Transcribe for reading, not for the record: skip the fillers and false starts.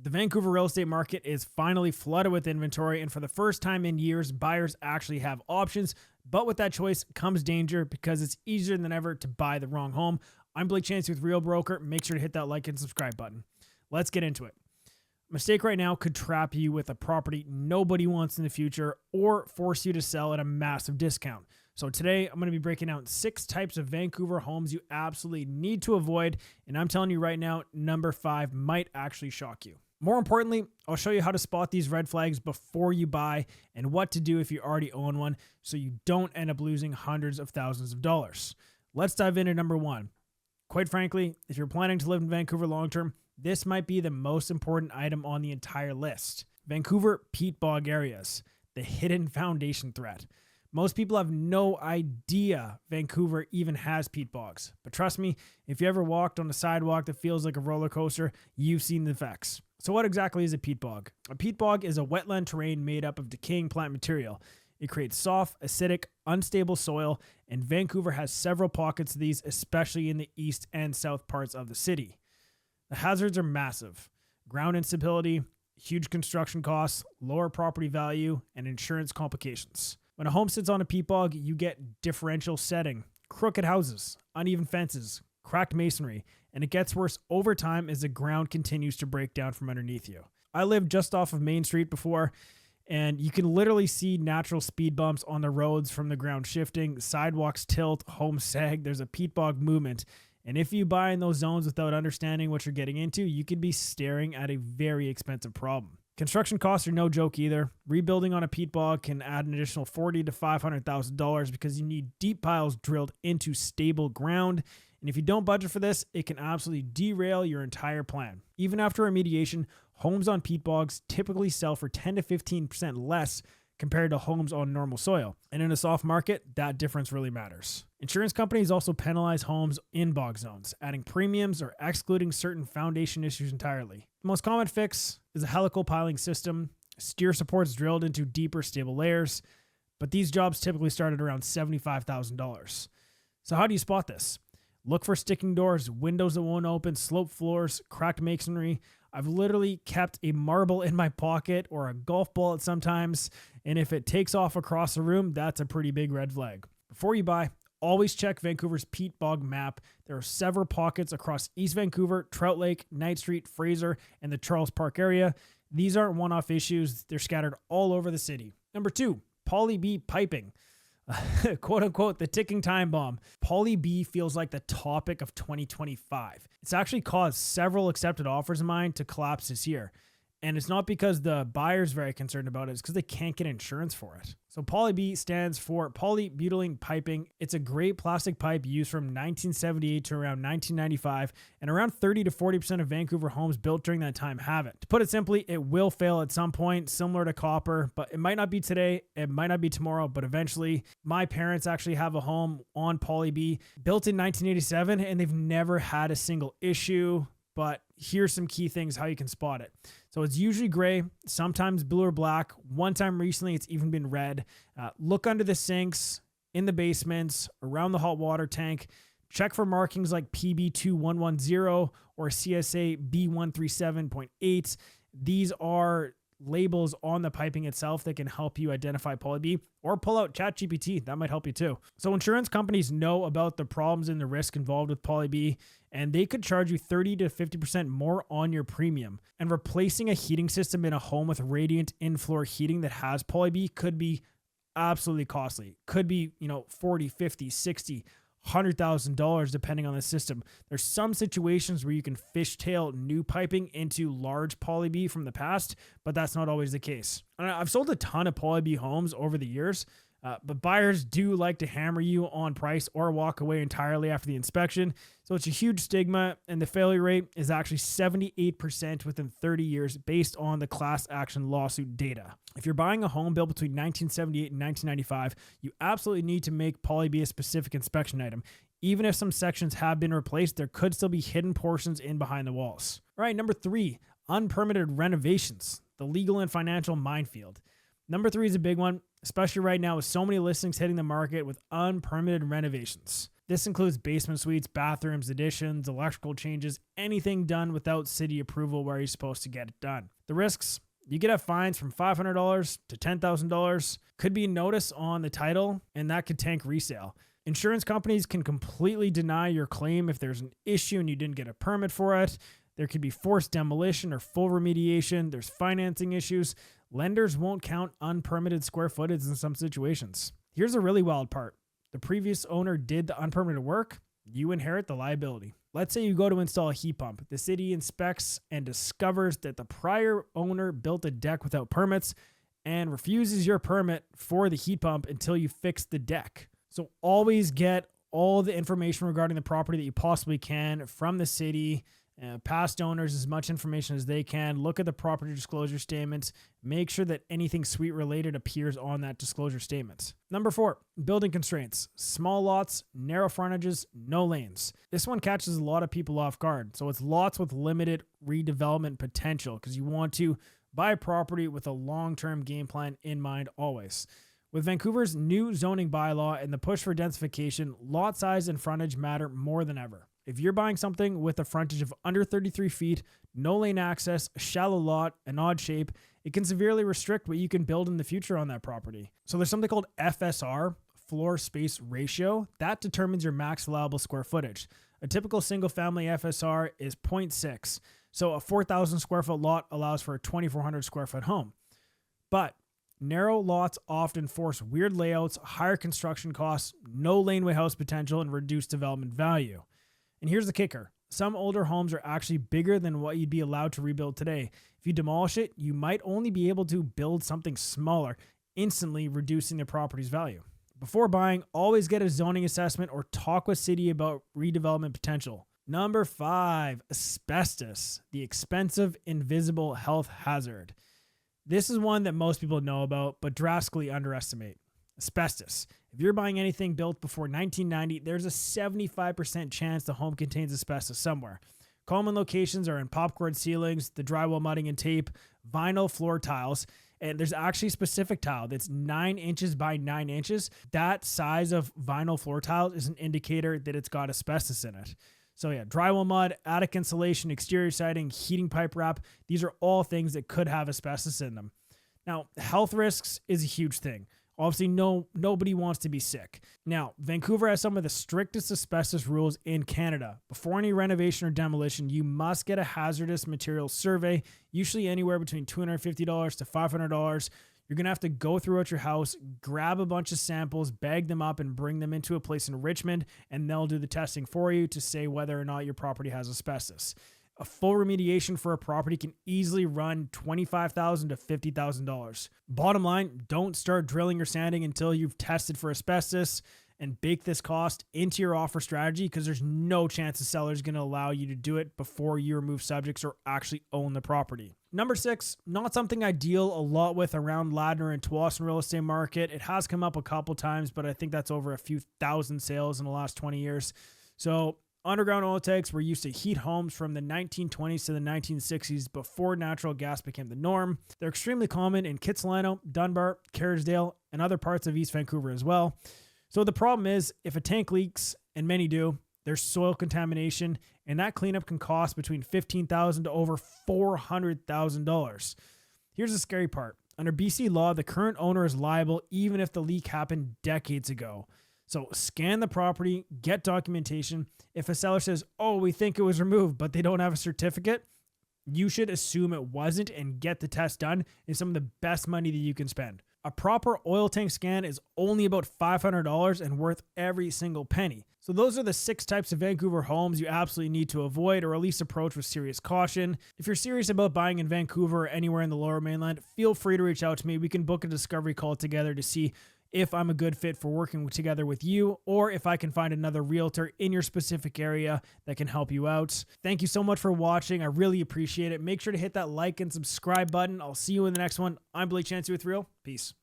The Vancouver real estate market is finally flooded with inventory, and for the first time in years, buyers actually have options. But with that choice comes danger because it's easier than ever to buy the wrong home. I'm Blake Chancey with Real Broker. Make sure to hit that like and subscribe button. Let's get into it. A mistake right now could trap you with a property nobody wants in the future or force you to sell at a massive discount. So today I'm going to be breaking down 6 types of Vancouver homes you absolutely need to avoid. And I'm telling you right now, number 5 might actually shock you. More importantly, I'll show you how to spot these red flags before you buy and what to do if you already own one so you don't end up losing hundreds of thousands of dollars. Let's dive into number 1. Quite frankly, if you're planning to live in Vancouver long term, this might be the most important item on the entire list. Vancouver peat bog areas, the hidden foundation threat. Most people have no idea Vancouver even has peat bogs. But trust me, if you ever walked on a sidewalk that feels like a roller coaster, you've seen the effects. So what exactly is a peat bog? A peat bog is a wetland terrain made up of decaying plant material. It creates soft, acidic, unstable soil, and Vancouver has several pockets of these, especially in the east and south parts of the city. The hazards are massive. Ground instability, huge construction costs, lower property value, and insurance complications. When a home sits on a peat bog, you get differential setting, crooked houses, uneven fences, cracked masonry, and it gets worse over time as the ground continues to break down from underneath you. I lived just off of Main Street before, and you can literally see natural speed bumps on the roads from the ground shifting, sidewalks tilt, homes sag. There's a peat bog movement. And if you buy in those zones without understanding what you're getting into, you could be staring at a very expensive problem. Construction costs are no joke either. Rebuilding on a peat bog can add an additional $40,000 to $500,000 because you need deep piles drilled into stable ground. And if you don't budget for this, it can absolutely derail your entire plan. Even after remediation, homes on peat bogs typically sell for 10 to 15% less compared to homes on normal soil. And in a soft market, that difference really matters. Insurance companies also penalize homes in bog zones, adding premiums or excluding certain foundation issues entirely. The most common fix is a helical piling system, steer supports drilled into deeper, stable layers, but these jobs typically start at around $75,000. So how do you spot this? Look for sticking doors, windows that won't open, sloped floors, cracked masonry. I've literally kept a marble in my pocket or a golf ball at sometimes, and if it takes off across the room, that's a pretty big red flag. Before you buy, always check Vancouver's peat bog map. There are several pockets across East Vancouver, Trout Lake, Knight Street, Fraser, and the Charles Park area. These aren't one-off issues. They're scattered all over the city. Number 2, poly B piping. Quote unquote, the ticking time bomb. Poly B feels like the topic of 2025. It's actually caused several accepted offers of mine to collapse this year. And it's not because the buyer's very concerned about it, it's because they can't get insurance for it. So Poly B stands for polybutylene piping. It's a great plastic pipe used from 1978 to around 1995, and around 30 to 40% of Vancouver homes built during that time have it. To put it simply, it will fail at some point, similar to copper, but it might not be today, it might not be tomorrow, but eventually. My parents actually have a home on Poly B built in 1987, and they've never had a single issue. But here's some key things how you can spot it. So it's usually gray, sometimes blue or black. One time recently, it's even been red. Look under the sinks, in the basements, around the hot water tank. Check for markings like PB2110 or CSA B137.8. These are labels on the piping itself that can help you identify Poly B, or pull out ChatGPT. That might help you too. So insurance companies know about the problems and the risk involved with Poly B, and they could charge you 30 to 50% more on your premium. And replacing a heating system in a home with radiant in-floor heating that has Poly B could be absolutely costly. Could be, $40, $50, $60, $100,000 depending on the system. There's some situations where you can fishtail new piping into large Poly B from the past, but that's not always the case. And I've sold a ton of Poly B homes over the years, but buyers do like to hammer you on price or walk away entirely after the inspection. So it's a huge stigma, and the failure rate is actually 78% within 30 years based on the class action lawsuit data. If you're buying a home built between 1978 and 1995, you absolutely need to make Poly B a specific inspection item. Even if some sections have been replaced, there could still be hidden portions in behind the walls. All right, number 3, unpermitted renovations, the legal and financial minefield. Number 3 is a big one, especially right now with so many listings hitting the market with unpermitted renovations. This includes basement suites, bathrooms, additions, electrical changes, anything done without city approval where you're supposed to get it done. The risks: you could have fines from $500 to $10,000, could be notice on the title, and that could tank resale. Insurance companies can completely deny your claim if there's an issue and you didn't get a permit for it. There could be forced demolition or full remediation. There's financing issues. Lenders won't count unpermitted square footage in some situations. Here's a really wild part. The previous owner did the unpermitted work. You inherit the liability. Let's say you go to install a heat pump. The city inspects and discovers that the prior owner built a deck without permits and refuses your permit for the heat pump until you fix the deck. So always get all the information regarding the property that you possibly can from the city, past owners, as much information as they can. Look at the property disclosure statements. Make sure that anything suite related appears on that disclosure statement. Number 4, building constraints. Small lots, narrow frontages, no lanes. This one catches a lot of people off guard. So it's lots with limited redevelopment potential because you want to buy a property with a long-term game plan in mind always. With Vancouver's new zoning bylaw and the push for densification, lot size and frontage matter more than ever. If you're buying something with a frontage of under 33 feet, no lane access, a shallow lot, an odd shape, it can severely restrict what you can build in the future on that property. So there's something called FSR, floor space ratio, that determines your max allowable square footage. A typical single family FSR is 0.6. So a 4,000 square foot lot allows for a 2,400 square foot home. But narrow lots often force weird layouts, higher construction costs, no laneway house potential, and reduced development value. And here's the kicker. Some older homes are actually bigger than what you'd be allowed to rebuild today. If you demolish it, you might only be able to build something smaller, instantly reducing the property's value. Before buying, always get a zoning assessment or talk with city about redevelopment potential. Number 5, asbestos, the expensive, invisible health hazard. This is one that most people know about, but drastically underestimate. Asbestos. If you're buying anything built before 1990, there's a 75% chance the home contains asbestos somewhere. Common locations are in popcorn ceilings, the drywall mudding and tape, vinyl floor tiles, and there's actually a specific tile that's 9 inches by 9 inches. That size of vinyl floor tile is an indicator that it's got asbestos in it. So yeah, drywall mud, attic insulation, exterior siding, heating pipe wrap, these are all things that could have asbestos in them. Now, health risks is a huge thing. Obviously, nobody wants to be sick. Now, Vancouver has some of the strictest asbestos rules in Canada. Before any renovation or demolition, you must get a hazardous materials survey, usually anywhere between $250 to $500. You're going to have to go throughout your house, grab a bunch of samples, bag them up, and bring them into a place in Richmond, and they'll do the testing for you to say whether or not your property has asbestos. A full remediation for a property can easily run $25,000 to $50,000. Bottom line, don't start drilling or sanding until you've tested for asbestos, and bake this cost into your offer strategy because there's no chance the seller is going to allow you to do it before you remove subjects or actually own the property. Number 6, not something I deal a lot with around Ladner and Tsawwassen real estate market. It has come up a couple times, but I think that's over a few thousand sales in the last 20 years. So underground oil tanks were used to heat homes from the 1920s to the 1960s before natural gas became the norm. They're extremely common in Kitsilano, Dunbar, Kerrisdale, and other parts of East Vancouver as well. So the problem is, if a tank leaks, and many do, there's soil contamination, and that cleanup can cost between $15,000 to over $400,000. Here's the scary part. Under BC law, the current owner is liable even if the leak happened decades ago. So scan the property, get documentation. If a seller says, oh, we think it was removed, but they don't have a certificate, you should assume it wasn't and get the test done. It's some of the best money that you can spend. A proper oil tank scan is only about $500 and worth every single penny. So those are the 6 types of Vancouver homes you absolutely need to avoid or at least approach with serious caution. If you're serious about buying in Vancouver or anywhere in the Lower Mainland, feel free to reach out to me. We can book a discovery call together to see if I'm a good fit for working together with you, or if I can find another realtor in your specific area that can help you out. Thank you so much for watching. I really appreciate it. Make sure to hit that like and subscribe button. I'll see you in the next one. I'm Blake Chancey with Real. Peace.